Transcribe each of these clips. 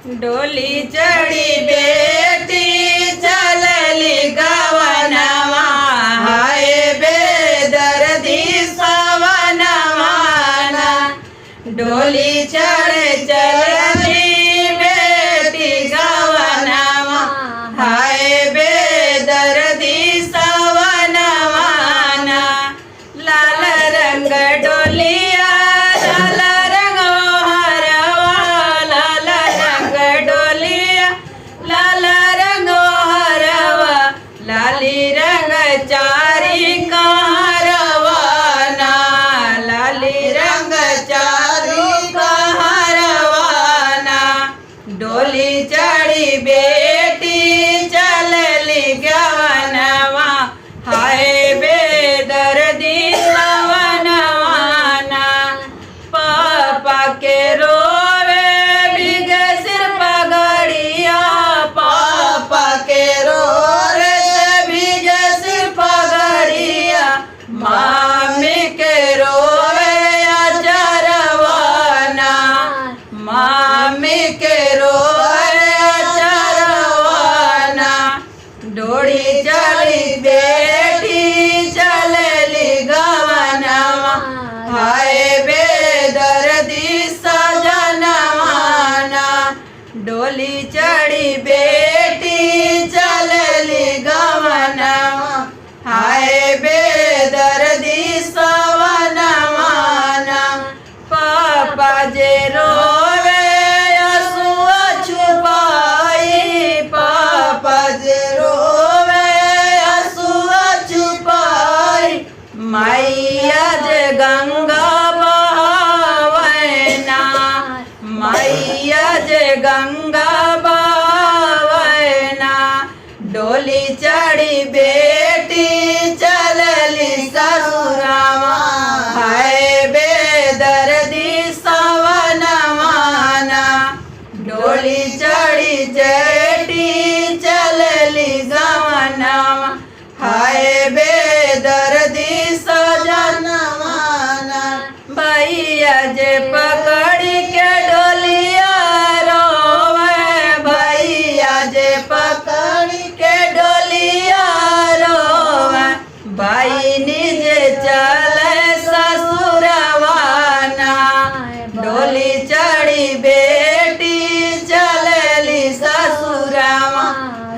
डोली चढ़ी बेटी चलली गवनवा हाय बेदर्दी सवनवा ना। डोली चढ़ चलली बेटी गवनवा हाय बेदर्दी सवनवा ना। लाल रंग डोलिया लाल रंग हरवा लाल रंग डोलिया लाल रंग हरवा लाली रंग चारी कहरवा ना। लाली रंग चारी कहरवा ना। डोली चढ़ी बेटी चलली गवनवा हाय बेदर्दी सवनवा ना। पापा के रोवे बिग सिर पगड़िया पापा के रोवे बिग सिर पगड़िया। मामी के रोवे अचरवा ना। मामी के रोवे अचरवा ना। डोली चढ़ी बेटी चलली गवनवा हाय बेदर्दी सजनवा ना। डोली चढ़ी बेटी चलली गवनवा हाय बेदर्दी सवनवा ना। पापा जे रोवे असुआ छुपाई पापा जे रोवे असुआ छुपाई। मैया जे गंगा बहावैना मैया जे गंगा बहावैना। डोली चढ़ी बेटी चलली ससुरावा हाय बेदर्दी सवनवा ना। डोली चढ़ी जेठी चलली गवनवा हाय बेदर्दी सजनवा ना। भैया जे पकड़ी के डोलिया रोवे भैया जे पकड़ी के डोलिया रोवे। भाई निज चले ससुरवा ना। डोली चढ़ी बेटी चलली ससुरवा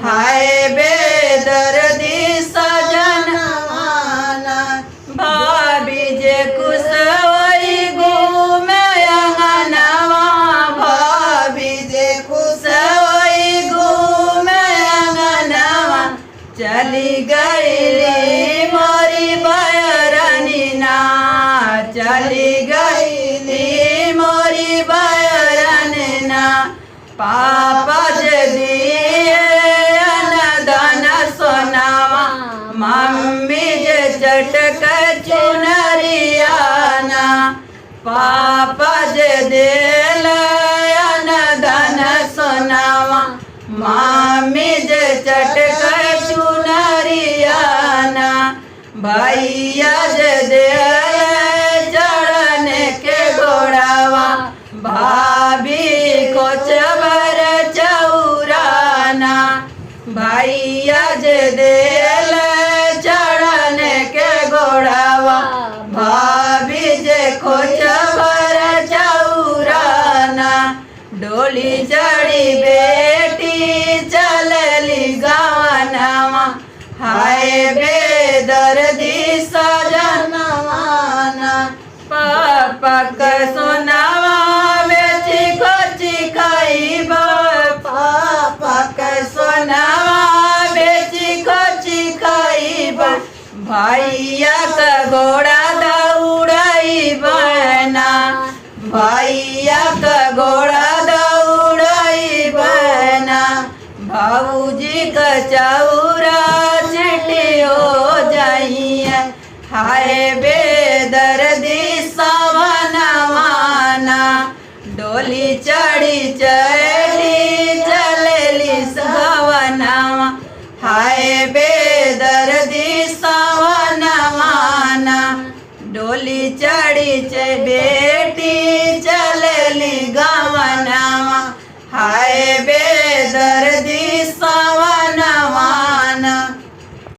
हाय बेदर्दी सजनवा ना। भाभी जे खुश होई घूमे अंगनवा भाभी जे खुश होई घूमे अंगनवा। चली गईली मोरी बयरनी ना चली गईली मोरी बयरनी ना। पापा जे दिए अनदान सोनावा मम्मी जे चटक चुनरिया ना। पापा जे दिल अनदान सोनावा मम्मी जे चटक चुनरिया ना। भैया जे दिल चढ़न के गोड़ावा भाभी को चबर चौराना। भैया जे दिल चढ़न के गोड़ावा भाभी जे को चबर चौराना। डोली चढ़ी बेटी चलली गवनवा हाय बेदर्दी सजनवा ना। पापा का सोनावा बेची खोची खाइब पापा का सोनावा बेची खोची खाइब। भैया का घोड़ा दौड़ाइब ना भैया का घोड़ा दौड़ाइब ना। भाऊजी का चौरा चिटी हो जाइए हाय बेदर्दी सवनवा ना। डोली चढ़ी चली चलली सवनवा हाय बेदर्दी सवनवा ना। डोली चढ़ी चे बेटी चलली गवनवा हाय हाय बेदर्दी